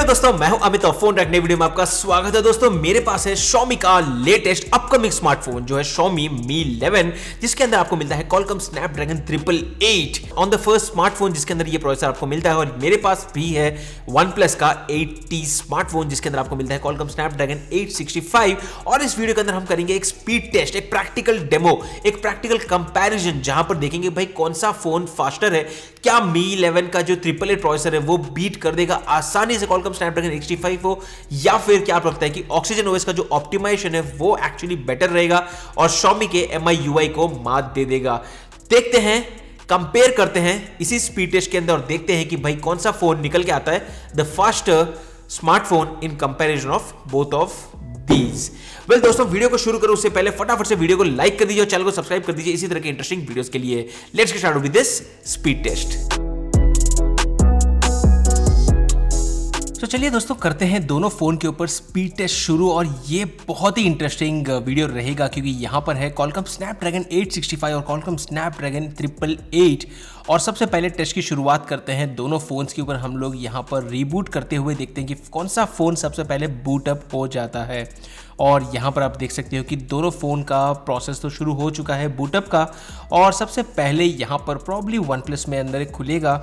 दोस्तों, मैं हूं अमित और फोन रैक नई वीडियो में आपका स्वागत है। दोस्तों, मेरे पास है Xiaomi का लेटेस्ट अपकमिंग स्मार्टफोन जो है Xiaomi Mi 11, जिसके अंदर आपको मिलता है Qualcomm Snapdragon 888 on the first smartphone, जिसके अंदर ये प्रोसेसर आपको मिलता है। और मेरे पास भी है OnePlus का 8T स्मार्टफोन, जिसके अंदर आपको मिलता है Qualcomm Snapdragon 865। और इस वीडियो के अंदर हम करेंगे एक स्पीड टेस्ट, एक प्रैक्टिकल डेमो, एक प्रैक्टिकल कंपैरिजन, जहां पर देखेंगे भाई कौन सा फोन फास्टर है। क्या Mi 11 का जो 888 प्रोसेसर है वो बीट कर देगा आसानी से Qualcomm Snapdragon 865 हो, या फिर क्या आप लगता है कि Oxygen OS का जो ऑप्टिमाइजेशन है वो एक्चुअली बेटर रहेगा और Xiaomi के MIUI को मात दे देगा। देखते हैं, कंपेयर करते हैं इसी स्पीड टेस्ट के अंदर और देखते हैं कि भाई कौन सा फोन निकल के आता है the faster smartphone in comparison of both of these. Well दोस्तों, वीडियो को शुरू करो उससे पहले फटाफट से वीडियो को लाइक कर दीजिए और चैनल को सब्सक्राइब कर दीजिए इसी तरह के इंटरेस्टिंग वीडियोस के लिए। Let's get started with this speed test. तो चलिए दोस्तों, करते हैं दोनों फ़ोन के ऊपर स्पीड टेस्ट शुरू। और ये बहुत ही इंटरेस्टिंग वीडियो रहेगा क्योंकि यहाँ पर है Qualcomm Snapdragon 865 और Qualcomm Snapdragon 888। और सबसे पहले टेस्ट की शुरुआत करते हैं दोनों फ़ोन्स के ऊपर। हम लोग यहाँ पर रीबूट करते हुए देखते हैं कि कौन सा फ़ोन सबसे पहले बूटअप हो जाता है। और यहाँ पर आप देख सकते हो कि दोनों फ़ोन का प्रोसेस तो शुरू हो चुका है बूटअप का। और सबसे पहले यहाँ पर प्रॉब्ली OnePlus में अंदर एक खुलेगा,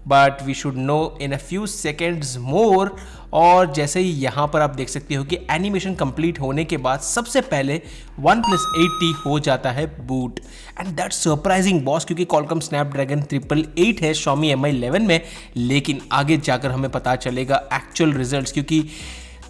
but we should know in a few seconds more. और जैसे ही यहाँ पर आप देख सकते हो कि एनिमेशन कंप्लीट होने के बाद सबसे पहले OnePlus 8T हो जाता है boot. And that's surprising boss, क्योंकि Qualcomm Snapdragon 888 है Xiaomi Mi 11 में। लेकिन आगे जाकर हमें पता चलेगा एक्चुअल रिजल्ट्स, क्योंकि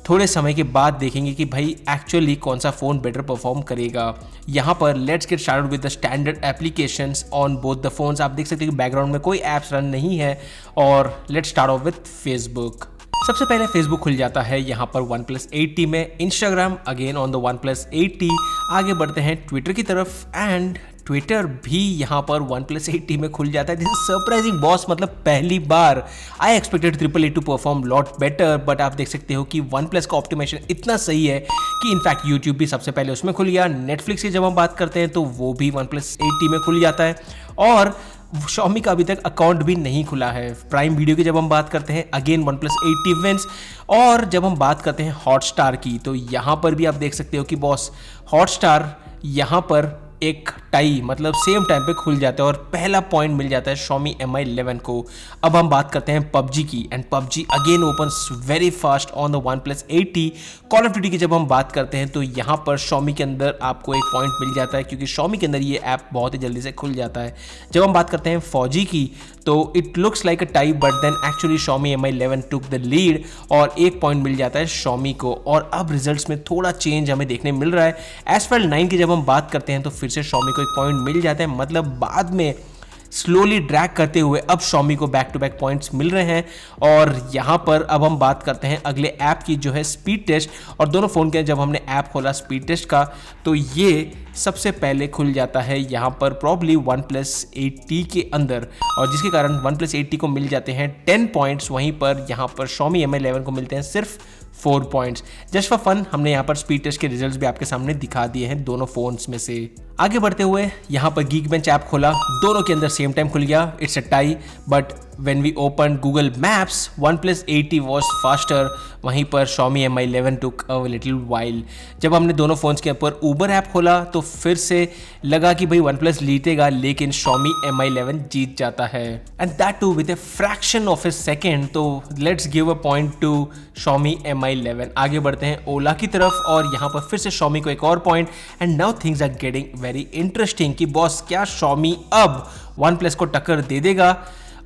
थोड़े समय के बाद देखेंगे कि भाई एक्चुअली कौन सा फ़ोन बेटर परफॉर्म करेगा। यहाँ पर let's get started with the standard applications on both the phones. आप देख सकते हैं कि बैकग्राउंड में कोई ऐप्स रन नहीं है। और let's start of with Facebook. सबसे पहले फेसबुक खुल जाता है यहाँ पर OnePlus 8T में। Instagram again on the OnePlus 8T। आगे बढ़ते हैं ट्विटर की तरफ, एंड ट्विटर भी यहाँ पर OnePlus 8T में खुल जाता है। दिस इज सरप्राइजिंग बॉस, मतलब पहली बार I expected 888 to perform lot better, but आप देख सकते हो कि OnePlus का ऑप्टिमाइजेशन इतना सही है कि इनफैक्ट यूट्यूब भी सबसे पहले उसमें खुल गया। नेटफ्लिक्स की जब हम बात करते हैं तो वो भी OnePlus 8T में खुल जाता है। और Xiaomi का अभी तक अकाउंट भी नहीं खुला है। प्राइम वीडियो की जब हम बात करते हैं अगेन OnePlus 8T विंस। और जब हम बात करते हैं हॉटस्टार की, तो यहाँ पर भी आप देख सकते हो कि बॉस हॉटस्टार यहाँ पर एक टाई, मतलब सेम टाइम पे खुल जाता है और पहला पॉइंट मिल जाता है Xiaomi Mi 11 को। अब हम बात करते हैं PUBG की, and PUBG again opens very fast on the OnePlus 8T। Call of duty की जब हम बात करते हैं तो यहाँ पर Xiaomi के अंदर आपको एक पॉइंट मिल जाता है, क्योंकि Xiaomi के अंदर ये ऐप बहुत ही जल्दी से खुल जाता है। जब हम बात करते हैं फौजी की, तो it looks like a tie, but then actually Xiaomi Mi 11 took the lead और एक पॉइंट मिल जाता है Xiaomi को। और अब रिजल्ट्स में थोड़ा चेंज हमें देखने मिल रहा है। Asphalt 9 की जब हम बात करते हैं तो फिर से Xiaomi को एक पॉइंट मिल जाता है, मतलब बाद में स्लोली ड्रैग करते हुए अब Xiaomi को बैक टू बैक पॉइंट्स मिल रहे हैं। और यहाँ पर अब हम बात करते हैं अगले ऐप की, जो है स्पीड टेस्ट। और दोनों फ़ोन के जब हमने ऐप खोला स्पीड टेस्ट का, तो ये सबसे पहले खुल जाता है यहाँ पर प्रॉब्ली OnePlus 8T के अंदर, और जिसके कारण OnePlus 8T को मिल जाते हैं 10 पॉइंट्स। वहीं पर यहाँ पर Xiaomi Mi 11 को मिलते हैं सिर्फ 4 पॉइंट्स। जस्ट फॉर फन हमने यहाँ पर स्पीड टेस्ट के रिजल्ट्स भी आपके सामने दिखा दिए हैं दोनों फोन्स में से। आगे बढ़ते हुए यहाँ पर Geekbench ऐप खोला, दोनों के अंदर सेम टाइम खुल गया। It's a tie, but when we opened Google Maps, OnePlus 8T was faster। वहीं पर Xiaomi Mi 11 took a little while। जब हमने दोनों फोन्स के ऊपर Uber ऐप खोला तो फिर से लगा कि भाई OnePlus जीतेगा, लेकिन Xiaomi Mi 11 जीत जाता है, and that too with a fraction of a second। तो let's give a point to Xiaomi Mi 11। आगे बढ़ते हैं ओला की तरफ, और यहाँ पर फिर से Xiaomi को एक और point. And now things are getting very interesting कि बॉस क्या Xiaomi अब OnePlus को टक्कर दे देगा।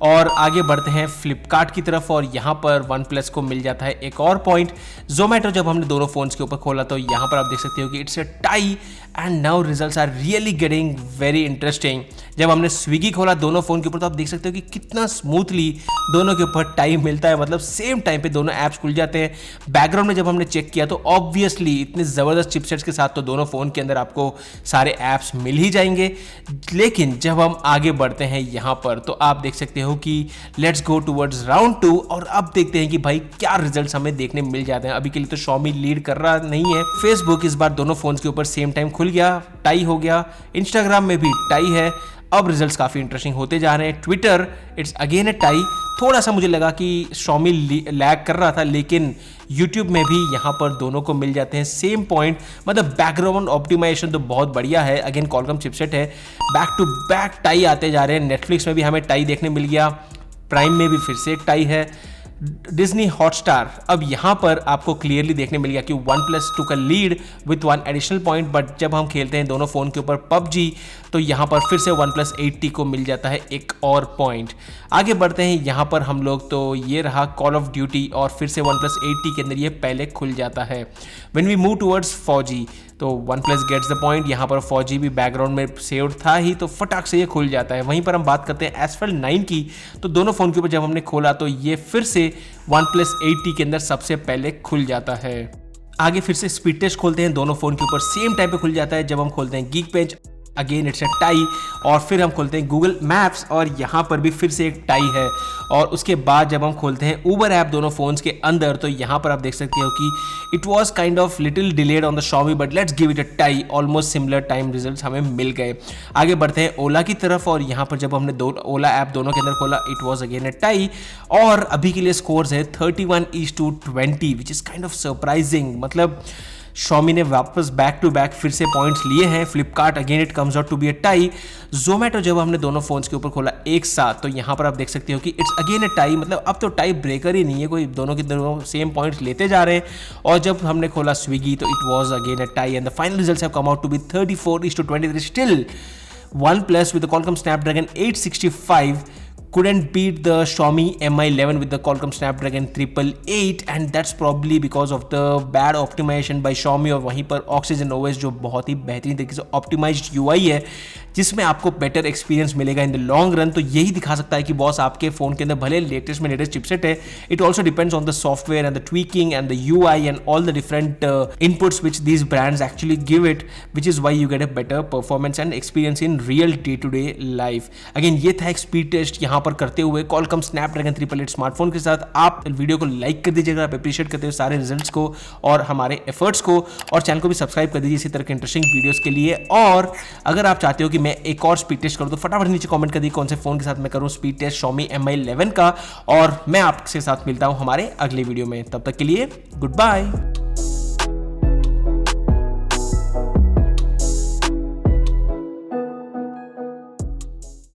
और आगे बढ़ते हैं फ्लिपकार्ट की तरफ, और यहाँ पर OnePlus को मिल जाता है एक और पॉइंट। जोमेटो जब हमने दोनों फोन्स के ऊपर खोला तो यहाँ पर आप देख सकते हो कि it's a tie, and now results are really getting very interesting. जब हमने स्विगी खोला दोनों फोन के ऊपर तो आप देख सकते हो कि कितना स्मूथली दोनों के ऊपर टाइम मिलता है, मतलब सेम टाइम पे दोनों ऐप्स खुल जाते हैं। बैकग्राउंड में जब हमने चेक किया तो ऑब्वियसली इतने ज़बरदस्त चिपसेट्स के साथ तो दोनों फ़ोन के अंदर आपको सारे ऐप्स मिल ही जाएंगे। लेकिन जब हम आगे बढ़ते हैं यहाँ पर तो आप देख सकते हो कि लेट्स गो टूवर्ड्स राउंड 2, और अब देखते हैं कि भाई क्या रिजल्ट्स हमें देखने मिल जाते हैं। अभी के लिए तो Xiaomi लीड कर रहा नहीं है। फेसबुक इस बार दोनों फोन्स के ऊपर सेम टाइम खुल गया, टाई हो गया। इंस्टाग्राम में भी टाई है। अब रिजल्ट्स काफ़ी इंटरेस्टिंग होते जा रहे हैं। Twitter it's again A tie, थोड़ा सा मुझे लगा कि Xiaomi लैग कर रहा था, लेकिन YouTube में भी यहाँ पर दोनों को मिल जाते हैं सेम पॉइंट। मतलब बैकग्राउंड ऑप्टिमाइजेशन तो बहुत बढ़िया है, अगेन Qualcomm चिपसेट है, बैक टू बैक टाई आते जा रहे हैं। नेटफ्लिक्स में भी हमें टाई देखने मिल गया, प्राइम में भी फिर से एक टाई है, डिज्नी हॉटस्टार। अब यहाँ पर आपको क्लियरली देखने मिल गया कि OnePlus took a lead with 1 additional point, but जब हम खेलते हैं दोनों फ़ोन के ऊपर PUBG तो यहाँ पर फिर से OnePlus 8T को मिल जाता है एक और पॉइंट। आगे बढ़ते हैं, यहाँ पर हम लोग तो ये रहा कॉल ऑफ ड्यूटी और फिर से OnePlus 8T के अंदर ये पहले खुल जाता है। When we move towards 4G तो OnePlus गेट्स द पॉइंट, यहाँ पर 4G भी बैकग्राउंड में सेव्ड था ही तो फटाक से ये खुल जाता है। वहीं पर हम बात करते हैं Asphalt 9 की, तो दोनों फ़ोन के ऊपर जब हमने खोला तो ये फिर से OnePlus 8T के अंदर सबसे पहले खुल जाता है। आगे फिर से स्पीड टेस्ट खोलते हैं, दोनों फ़ोन के ऊपर सेम टाइम पे खुल जाता है। जब हम खोलते हैं Geekbench, again it's a tie, और फिर हम खोलते हैं गूगल मैप्स और यहाँ पर भी फिर से एक टाई है। और उसके बाद जब हम खोलते हैं Uber ऐप दोनों फ़ोन्स के अंदर तो यहाँ पर आप देख सकते हो कि it was kind of little delayed on the Xiaomi, but let's give it a tie, almost similar time results हमें मिल गए। आगे बढ़ते हैं ओला की तरफ और यहाँ पर जब हमने ओला ऐप दोनों के अंदर खोला it was again a tie, और अभी के लिए स्कोर्स है 31:20 which is kind of surprising. मतलब Xiaomi ने वापस बैक टू बैक फिर से पॉइंट्स लिए हैं। Flipkart again it comes out to be a tie. Zomato जब हमने दोनों फोन्स के ऊपर खोला एक साथ तो यहाँ पर आप देख सकते हो कि इट्स अगेन अ टाई, मतलब अब तो टाई ब्रेकर ही नहीं है, कोई दोनों के दोनों सेम पॉइंट्स लेते जा रहे हैं। और जब हमने खोला स्विगी तो it was again a tie and the final results have come out to be 34:23 still OnePlus with the Qualcomm Snapdragon 865 couldn't beat the Xiaomi Mi 11 with the Qualcomm Snapdragon 888, and that's probably because of the bad optimization by Xiaomi। और वहीं पर Oxygen OS जो बहुत ही बेहतरीन तरीके से optimised UI है जिसमें आपको बेटर एक्सपीरियंस मिलेगा इन द लॉन्ग रन। तो यही दिखा सकता है कि बॉस आपके फ़ोन के अंदर भले लेटेस्ट में लेटेस्ट चिपसेट है, it also depends on the software and the tweaking and the UI and all the different inputs which these brands actually give it, which is why you get a better performance and experience in real day to day life. Again ये था एक speed test यहाँ पर करते हुए Qualcomm Snapdragon 888 smartphone के साथ। आप वीडियो को लाइक कर दीजिएगा, आप अप्रिशिएट करते हो सारे रिजल्ट्स को और हमारे एफर्ट्स को, और चैनल को भी सब्सक्राइब कर दीजिए इसी तरह के इंटरेस्टिंग वीडियोस के लिए। और अगर आप चाहते हो कि मैं एक और स्पीड टेस्ट करूं तो फटाफट नीचे कमेंट कर दीजिए कौन से फोन के साथ मैं करूं स्पीड टेस्ट Xiaomi Mi 11 का, और मैं आपके साथ मिलता हूं हमारे अगले वीडियो में। तब तक के लिए गुड बाय।